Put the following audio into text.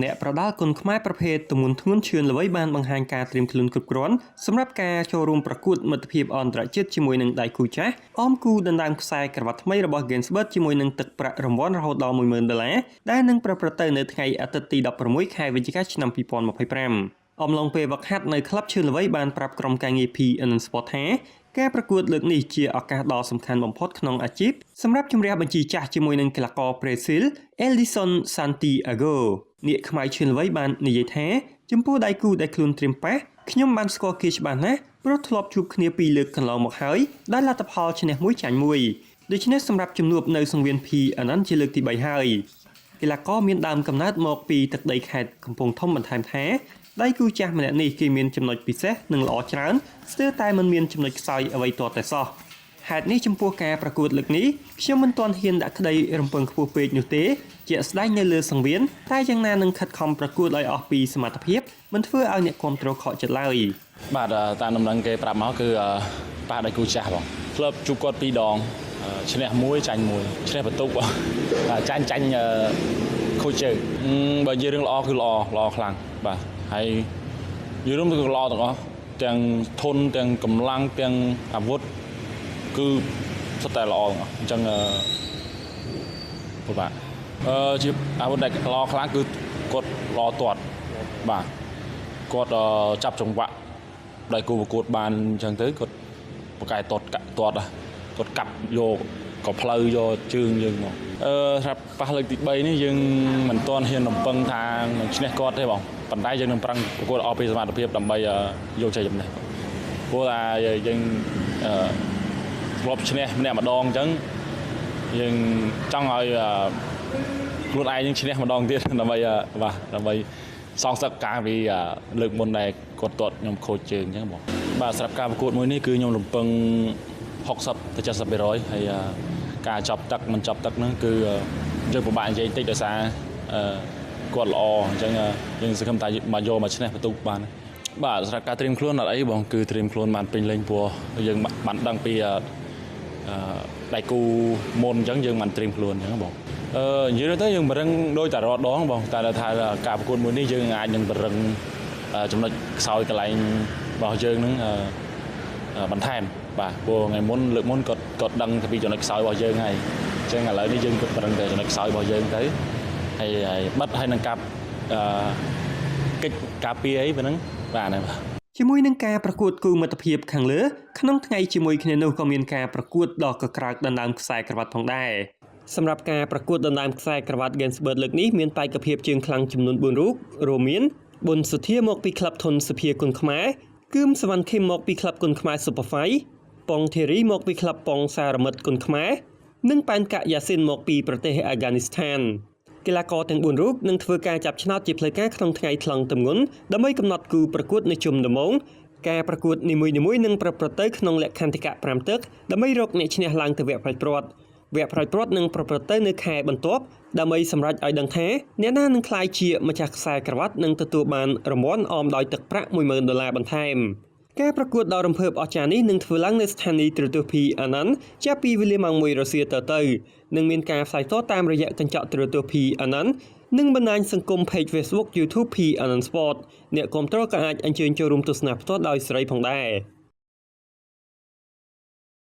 អ្នកប្រដាល់គុណខ្មែរប្រភេទទម្ងន់ធ្ងន់ឈឿនល្បីបានបង្ហាញការត្រៀមខ្លួនគ្រប់គ្រាន់សម្រាប់ការចូលរួមប្រកួតមិត្តភាពអន្តរជាតិជាមួយនឹងដៃគូចាស់អមគូដណ្ដើមខ្សែក្រវ៉ាត់ថ្មីរបស់ Gainsbird ជាមួយនឹងទឹកប្រាក់រង្វាន់រហូតដល់$10,000ដែលនឹងប្រព្រឹត្តទៅនៅថ្ងៃអាទិត្យទី16ខែវិច្ឆិកាឆ្នាំ2025អំឡុងពេលវឹកហាត់នៅក្លឹបឈឿនល្បីបានប្រាប់ក្រុមការងារ PNN Sport ថាការប្រកួតលើកនេះជាឱកាសដ៏សំខាន់បំផុតក្នុងអាជីពសម្រាប់ជំរះបញ្ជីចាស់ជាមួយនឹងកីឡាករប្រេស៊ីល Eldison Santiago នាគខ្មៅឈឿនល្បីបាននិយាយថាចំពោះដៃគូដែលខ្លួនត្រៀមប៉ះខ្ញុំបានស្គាល់គេច្បាស់ណាស់ព្រោះធ្លាប់ជួបគ្នា2លើកកន្លងមកហើយដែលលទ្ធផលឈ្នះ1ចាញ់1ដូច្នេះសម្រាប់ជំនួបនៅសង្វៀន PNN ជាលើកទី3ហើយកីឡាករមានដើមកំណើតមកពីទឹកដីខេត្តកំពង់ធំបន្ថែមថាដៃគូចាស់ម្នាក់នេះគេមានចំណុចពិសេសនិងល្អច្រើនស្ទើរតែមិនមានចំណុចខ្សោយអ្វីទាល់តែសោះហេតុនេះចំពោះការប្រកួតលើកនេះខ្ញុំមិនទាន់ហ៊ានដាក់ក្តីរំពឹងខ្ពស់ពេកនោះទេជាក់ស្ដែងនៅលើសង្វៀនតែយ៉ាងណានឹងខិតខំប្រកួតឲ្យអស់ពីសមត្ថភាពមិនធ្វើឲ្យអ្នកគាំទ្រខកចិត្តឡើយបាទតាមដំណឹងគេប្រាប់មកគឺប៉ះដៃគូចាស់បងក្លឹបជួបគាត់2ដងឈ្នះ1ចាញ់1ឈ្នះបន្ទុកចាញ់ខូចជើងបើនិយាយរឿងល្អគឺល្អខ្លាំងបាទហើយនិយាយរួមគឺល្អទាំងអស់ទាំងធនទាំងកម្លាំងទាំងអាវុធគឺសុទ្ធតែល្អទាំងអស់អញ្ចឹងបាទជាអាវុធដែលល្អខ្លាំងគឺគាត់ល្អទាត់បាទគាត់ចាប់ចង្វាក់ដៃគូប្រកួតបានអញ្ចឹងទៅគាត់បកកែទាត់គាត់កាប់យកក៏ផ្លូវយកជើងយើងមកស្រាប់ប៉ះលើកទី3នេះយើងមិនទាន់ហ៊ានរំពឹងថានឹងឈ្នះគាត់ទេបងប៉ុន្តែយើងនឹងប្រឹងប្រកួតអស់ពីសមត្ថភាពដើម្បីយកជ័យជំនះព្រោះថាយើងធ្លាប់ឈ្នះម្នាក់ម្ដងអញ្ចឹងយើងចង់ឲ្យខ្លួនឯងយើងឈ្នះម្ដងទៀតដើម្បីសងសឹកការពីលើកមុនដែលគាត់ទាត់ខ្ញុំខូចជើងអញ្ចឹងបងបាទសម្រាប់ការប្រកួតមួយនេះគឺខ្ញុំរំពឹង60ទៅ70%ហើយការចាប់ទឹកមិនចាប់ទឹកហ្នឹងគឺយើងពិបាកនិយាយតិចដោយសារគាត់ល្អអញ្ចឹងយើងសង្ឃឹមថាមកយកមកឈ្នះបន្ទុកបានបាទសម្រាប់ការត្រៀមខ្លួនអត់អីបងគឺត្រៀមខ្លួនបានពេញលេញព្រោះយើងបានដឹងពីដៃគូមុនអញ្ចឹងយើងបានត្រៀមខ្លួនអញ្ចឹងបងនិយាយទៅយើងបរឹងដោយតែរាល់ដងបងតែថាការប្រកួតមួយនេះយើងអាចនឹងបរឹងចំណុចខ្សោយកន្លែងរបស់យើងនឹងបន្ថែមបាទព្រោះថ្ងៃមុនលើកមុនគាត់ដឹងពីចំណុចខ្សោយរបស់យើងហើយអញ្ចឹងឥឡូវនេះយើងគាត់បរឹងតែចំណុចខ្សោយរបស់យើងទៅហើយបិទហើយនឹងកាប់កិច្ចការពារអីប៉ុណ្ណឹងបាទជាមួយនឹងការប្រកួតគូមិត្តភាពខាងលើក្នុងថ្ងៃជាមួយគ្នានោះក៏មានការប្រកួតដ៏កក្រើកដណ្ដើមខ្សែក្រវ៉ាត់ផងដែរសម្រាប់ការប្រកួតដណ្ដើមខ្សែក្រវ៉ាត់ Gainsbird លើកនេះមានបេក្ខភាពជើងខ្លាំងចំនួន4រូបរួមមានប៊ុនសុធាមកពីក្លឹបធុនសុភាគុណខ្មែរគឹមសវណ្ណខេមមកពីក្លឹបគុណខ្មែរ Superfight ប៉ុងធីរីមកពីក្លឹបប៉ុងសារមិត្តគុណខ្មែរនិងប៉ែនកយ៉ាស៊ីនមកពីប្រទេសអាហ្គានីស្ថានកីឡាករទាំង4រូបនឹងធ្វើការចាប់ឆ្នោតជាផ្លូវការក្នុងថ្ងៃថ្លង់ទម្ងន់ដើម្បីកំណត់គូប្រកួតនៅជុំដំបូងការប្រកួតនីមួយៗនឹងប្រព្រឹត្តទៅក្នុងលក្ខន្តិកៈ5ទឹកដើម្បីរកអ្នកឈ្នះឡើងទៅវគ្គផ្ដាច់ព្រាត់នឹងប្រព្រឹត្តទៅនៅខែបន្ទាប់ដើម្បីសម្រេចឲ្យដឹងថាអ្នកណានឹងក្លាយជាម្ចាស់ខ្សែក្រវ៉ាត់និងទទួលបានរង្វាន់អមដោយទឹកប្រាក់$10,000បន្ថែមការប្រកួតដ៏រំភើបអស្ចារ្យនេះនឹងធ្វើឡើងនៅស្ថានីយ៍ទូរទស្សន៍ PNN ចាប់ពីវេលាម៉ោង1រសៀលទៅនឹងមានការផ្សាយផ្ទាល់តាមរយៈកញ្ចក់ទូរទស្សន៍ PNN និងបណ្ដាញសង្គម Page Facebook YouTube PNN Sport អ្នកគាំទ្រក៏អាចអញ្ជើញចូលរួមទស្សនាផ្ទាល់ដោយសេរីផងដែរ